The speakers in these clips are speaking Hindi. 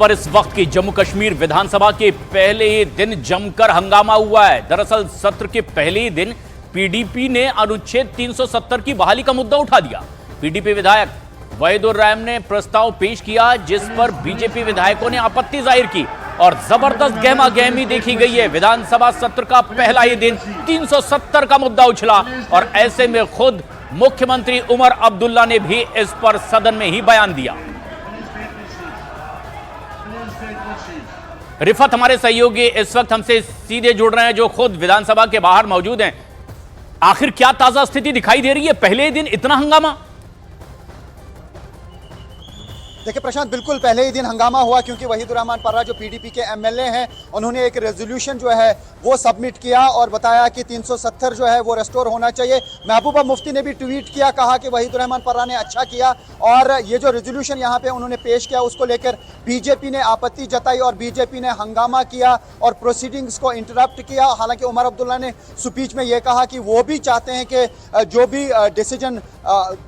पर इस वक्त की जम्मू कश्मीर विधानसभा के पहले ही दिन जमकर हंगामा हुआ है। दरअसल सत्र के पहले ही दिन पीडीपी ने अनुच्छेद 370 की बहाली का मुद्दा उठा दिया। पीडीपी विधायक वहीदुर रहमान ने प्रस्ताव पेश किया, जिस पर बीजेपी विधायकों ने आपत्ति जाहिर की और जबरदस्त गहमा गहमी देखी गई है। विधानसभा सत्र का पहला ही दिन 370 का मुद्दा उछला और ऐसे में खुद मुख्यमंत्री उमर अब्दुल्ला ने भी इस पर सदन में ही बयान दिया। रिफत हमारे सहयोगी इस वक्त हमसे सीधे जुड़ रहे हैं, जो खुद विधानसभा के बाहर मौजूद हैं। आखिर क्या ताजा स्थिति दिखाई दे रही है? पहले ही दिन इतना हंगामा? देखिए प्रशांत, बिल्कुल पहले ही दिन हंगामा हुआ क्योंकि वहीदुर रहमान पर्रा जो पीडीपी के एमएलए हैं, उन्होंने एक रेजोल्यूशन जो है वो सबमिट किया और बताया कि 370 जो है वो रेस्टोर होना चाहिए। महबूबा मुफ्ती ने भी ट्वीट किया, कहा कि वहीदुर रहमान पर्रा ने अच्छा किया और ये जो रेजोल्यूशन यहाँ पे उन्होंने पेश किया उसको लेकर बीजेपी ने आपत्ति जताई और बीजेपी ने हंगामा किया और प्रोसीडिंग्स को इंटरप्ट किया। हालांकि उमर अब्दुल्ला ने स्पीच में ये कहा कि वो भी चाहते हैं कि जो भी डिसीजन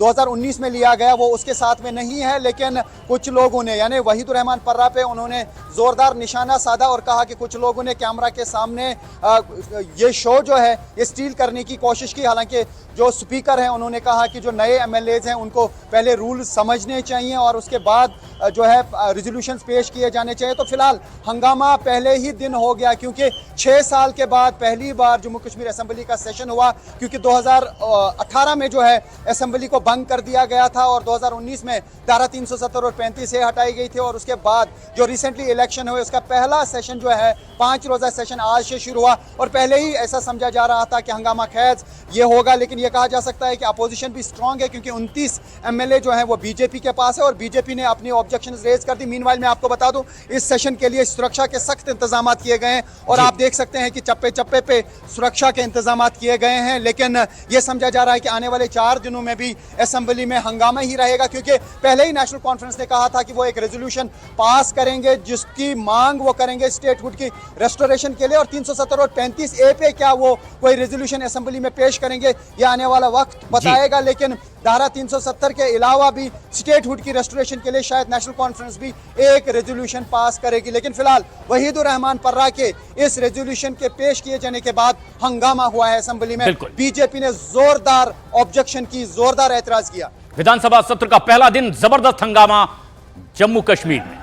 2019 में लिया गया वो उसके साथ में नहीं है, लेकिन कुछ लोगों ने यानी वहीदुर रहमान पर्रा पे उन्होंने जोरदार निशाना साधा और कहा कि कुछ लोगों ने कैमरा के सामने ये शो जो है ये स्टील करने की कोशिश की। हालांकि जो स्पीकर हैं उन्होंने कहा कि जो नए एमएलएज हैं उनको पहले रूल समझने चाहिए और उसके बाद जो है रिजोल्यूशन पेश किए जाने चाहिए। तो फिलहाल हंगामा पहले ही दिन हो गया क्योंकि 6 साल के बाद पहली बार जम्मू कश्मीर असेंबली का सेशन हुआ, क्योंकि 2018 में जो है असेंबली को भंग कर दिया गया था और 2019 में धारा 370 और 35 से हटाई गई थी और उसके बाद जो रिसेंटली इलेक्शन हुए उसका पहला सेशन जो है 5 रोजा सेशन आज से शुरू हुआ और पहले ही ऐसा समझा जा रहा था कि हंगामा खैज ये होगा, लेकिन ये कहा जा सकता है कि अपोजिशन भी स्ट्रांग है क्योंकि 29 एमएलए जो है वो बीजेपी के पास है और बीजेपी ने अपनी ऑब्जेक्शन रेज कर दी। मीनवाइल मैं आपको बता दूं, इस सेशन के लिए सुरक्षा के सख्त इंतजाम किए गए हैं और आप देख सकते हैं कि चप्पे चप्पे पे सुरक्षा के इंतजाम किए गए हैं, लेकिन ये समझा जा रहा है कि आने वाले 4 दिनों में भी असेंबली में हंगामा ही रहेगा क्योंकि पहले ही नेशनल कॉन्फ्रेंस ने कहा था कि वो एक रेजोल्यूशन पास करेंगे जिसकी मांग वो करेंगे स्टेटहुड की रेस्टोरेशन के लिए और 370 और 35A पे क्या वो कोई रेजोल्यूशन असेंबली में पेश करेंगे ये आने वाला वक्त बताएगा। लेकिन धारा 370 के अलावा भी स्टेटहुड की रेस्टोरेशन के लिए शायद नेशनल कॉन्फ्रेंस भी एक रेजोल्यूशन पास करेगी, लेकिन फिलहाल वहीदुर रहमान पर्रा के इस रेजोल्यूशन के पेश किए जाने के बाद हंगामा हुआ है असेंबली में। बीजेपी ने जोरदार ऑब्जेक्शन की, जोरदार एतराज किया। विधानसभा सत्र का पहला दिन जबरदस्त हंगामा जम्मू कश्मीर में।